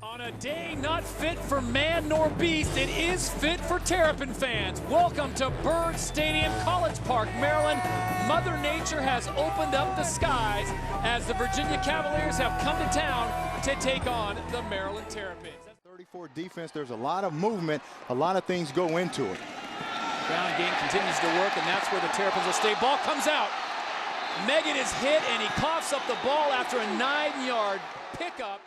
On a day not fit for man nor beast, it is fit for Terrapin fans. Welcome to Bird Stadium, College Park, Maryland. Mother Nature has opened up the skies as the Virginia Cavaliers have come to town to take on the Maryland Terrapins. 34 defense, there's a lot of movement, a lot of things go into it. Ground game continues to work, and that's where the Terrapins will stay. Ball comes out. Meggett is hit, and he coughs up the ball after a 9-yard pickup.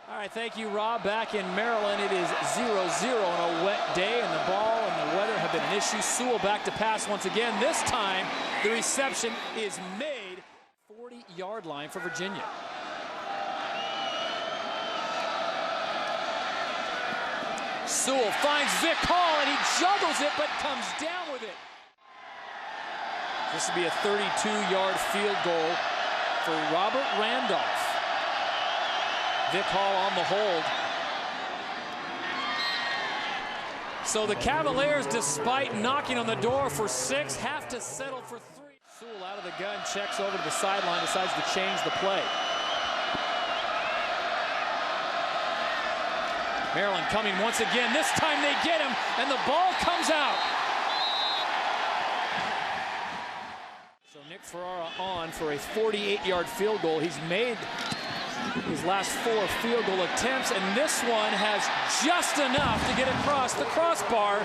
All right, thank you, Rob. Back in Maryland, it is 0-0 on a wet day, and the ball and the weather have been an issue. Sewell back to pass once again. This time, the reception is made. 40-yard line for Virginia. Sewell finds Vic Hall, and he juggles it, but comes down with it. This will be a 32-yard field goal for Robert Randolph. Vic Hall on the hold. So the Cavaliers, despite knocking on the door for 6, have to settle for 3. Sewell out of the gun, checks over to the sideline, decides to change the play. Maryland coming once again. This time they get him, and the ball comes out. So Nick Ferrara on for a 48-yard field goal. He's made his last 4 field goal attempts, and this one has just enough to get across the crossbar.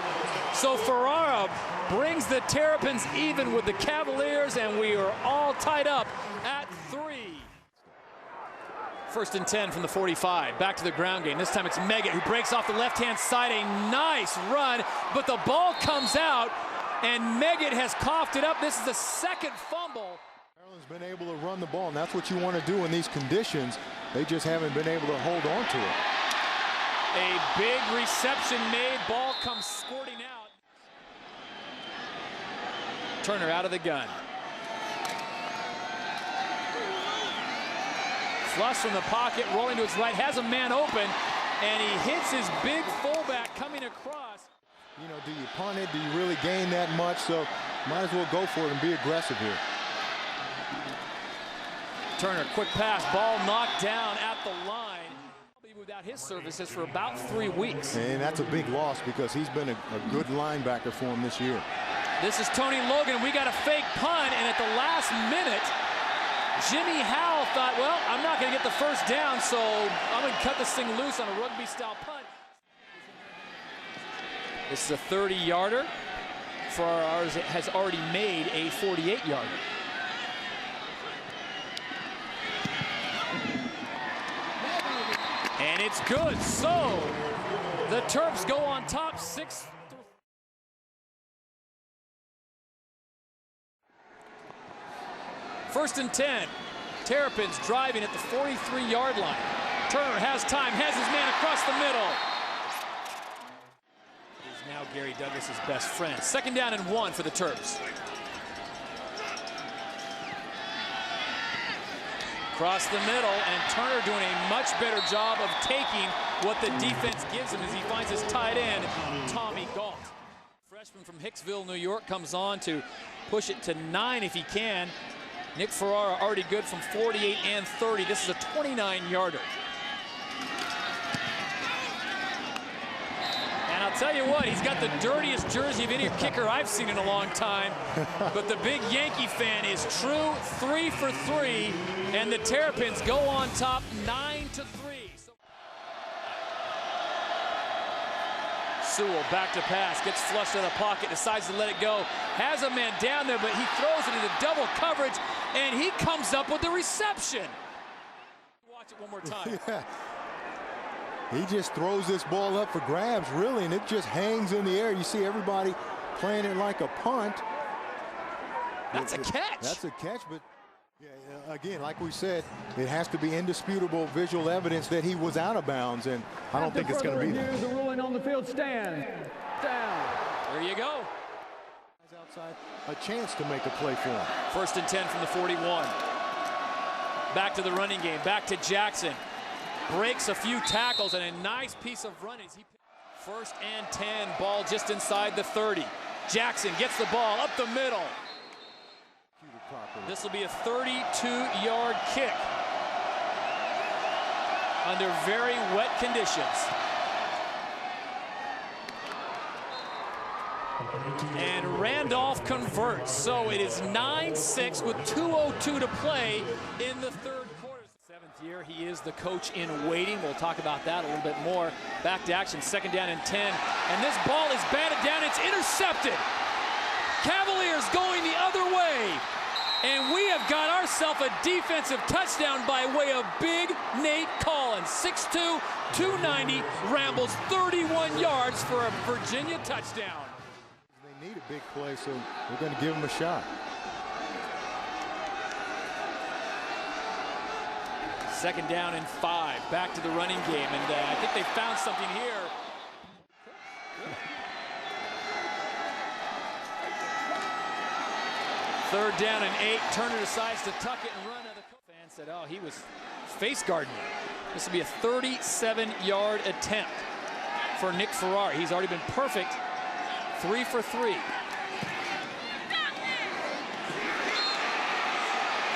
So Ferrara brings the Terrapins even with the Cavaliers, and we are all tied up at 3. First and 10 from the 45. Back to the ground game. This time it's Meggett who breaks off the left-hand side. A nice run, but the ball comes out, and Meggett has coughed it up. This is the second fumble. Maryland's been able to run the ball, and that's what you want to do in these conditions. They just haven't been able to hold on to it. A big reception made. Ball comes squirting out. Turner out of the gun. Flush from the pocket, rolling to his right, has a man open, and he hits his big fullback coming across. You know, do you punt it? Do you really gain that much? So might as well go for it and be aggressive here. Turner, quick pass, ball knocked down at the line. He moved out his services for about 3 weeks. And that's a big loss because he's been a good linebacker for him this year. This is Tony Logan. We got a fake punt, and at the last minute, Jimmy Howell thought, well, I'm not going to get the first down, so I'm going to cut this thing loose on a rugby-style punt. This is a 30-yarder. Ferrara has already made a 48-yarder. And it's good. So the Terps go on top 6. First and 10. Terrapins driving at the 43-yard line. Turner has time, has his man across the middle. He's now Gary Douglas's best friend. Second down and 1 for the Terps. Across the middle, and Turner doing a much better job of taking what the defense gives him as he finds his tight end, Tommy Galt. Freshman from Hicksville, New York, comes on to push it to 9 if he can. Nick Ferrara already good from 48 and 30. This is a 29-yarder. And I'll tell you what, he's got the dirtiest jersey of any kicker I've seen in a long time. But the big Yankee fan is true. 3 for 3, and the Terrapins go on top 9-3. Sewell back to pass, gets flushed out of the pocket, decides to let it go. Has a man down there, but he throws it into double coverage, and he comes up with the reception. Watch it one more time. Yeah. He just throws this ball up for grabs, really, and it just hangs in the air. You see everybody playing it like a punt. That's a catch. That's a catch, but yeah, again, like we said, it has to be indisputable visual evidence that he was out of bounds, and I don't think it's going to be there. The ruling on the field, stand down. There you go. Outside, a chance to make a play for him. First and 10 from the 41. Back to the running game, back to Jackson. Breaks a few tackles and a nice piece of running. First and 10, ball just inside the 30. Jackson gets the ball up the middle. This will be a 32-yard kick. under very wet conditions. And Randolph converts, so it is 9-6 with 2:02 to play in the third quarter. Seventh year, he is the coach in waiting. We'll talk about that a little bit more. Back to action, 2nd down and 10. And this ball is batted down, it's intercepted. Cavaliers going the other way. And we have got ourselves a defensive touchdown by way of big Nate Collins. 6'2", 290, rambles 31 yards for a Virginia touchdown. They need a big play, so we're going to give them a shot. 2nd down and 5. Back to the running game, and I think they found something here. Third down and 8. Turner decides to tuck it and run. The fan said, oh, he was face guarding. This will be a 37-yard attempt for Nick Ferrari. He's already been perfect. 3 for 3.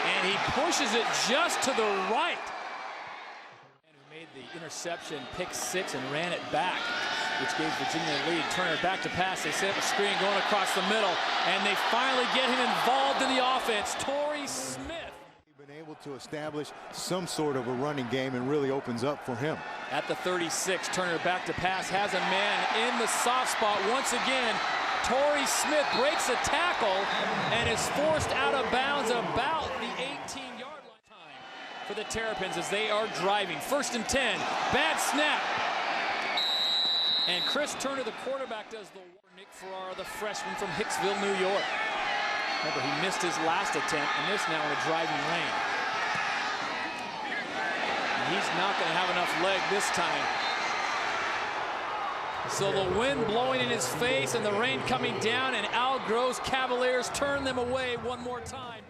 And he pushes it just to the right. And who made the interception, pick 6, and ran it back, which gave Virginia the lead. Turner back to pass. They set up a screen going across the middle, and they finally get him involved in the offense. Torrey Smith. Been able to establish some sort of a running game, and really opens up for him. At the 36, Turner back to pass, has a man in the soft spot once again. Torrey Smith breaks a tackle and is forced out of bounds about the 18-yard line. Time for the Terrapins as they are driving. 1st and 10, bad snap. And Chris Turner, the quarterback, does the work. Nick Ferrara, the freshman from Hicksville, New York. Remember, he missed his last attempt, and this now in a driving lane. And he's not going to have enough leg this time. So the wind blowing in his face and the rain coming down, and Al Groh's Cavaliers turn them away one more time.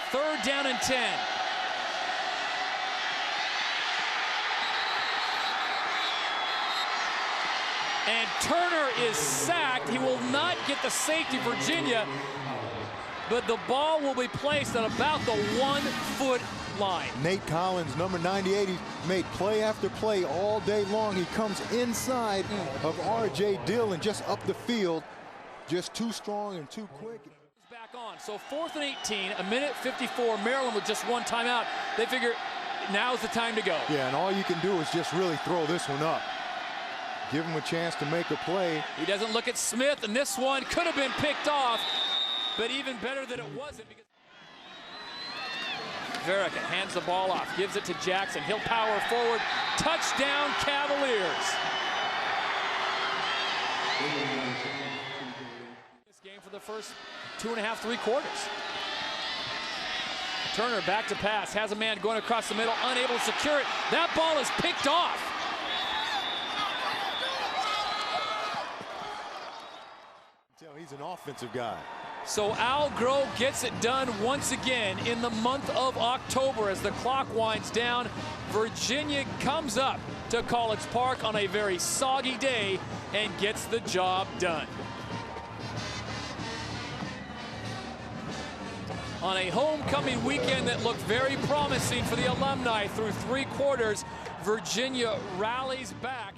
3rd down and 10. And Turner is sacked. He will not get the safety, Virginia, but the ball will be placed at about the 1-foot line. Nate Collins, number 98, he's made play after play all day long. He comes inside of R.J. Dillon, just up the field, just too strong and too quick. Back on, so 4th and 18, a minute 54, Maryland with just 1 timeout. They figure now's the time to go. Yeah, and all you can do is just really throw this one up. Give him a chance to make a play. He doesn't look at Smith, and this one could have been picked off, but even better that it wasn't. Because Verica hands the ball off, gives it to Jackson. He'll power forward. Touchdown, Cavaliers. This game for the first 2.5, 3 quarters. Turner back to pass, has a man going across the middle, unable to secure it. That ball is picked off. He's an offensive guy. So Al Groh gets it done once again in the month of October as the clock winds down. Virginia comes up to College Park on a very soggy day and gets the job done. On a homecoming weekend that looked very promising for the alumni through 3 quarters, Virginia rallies back.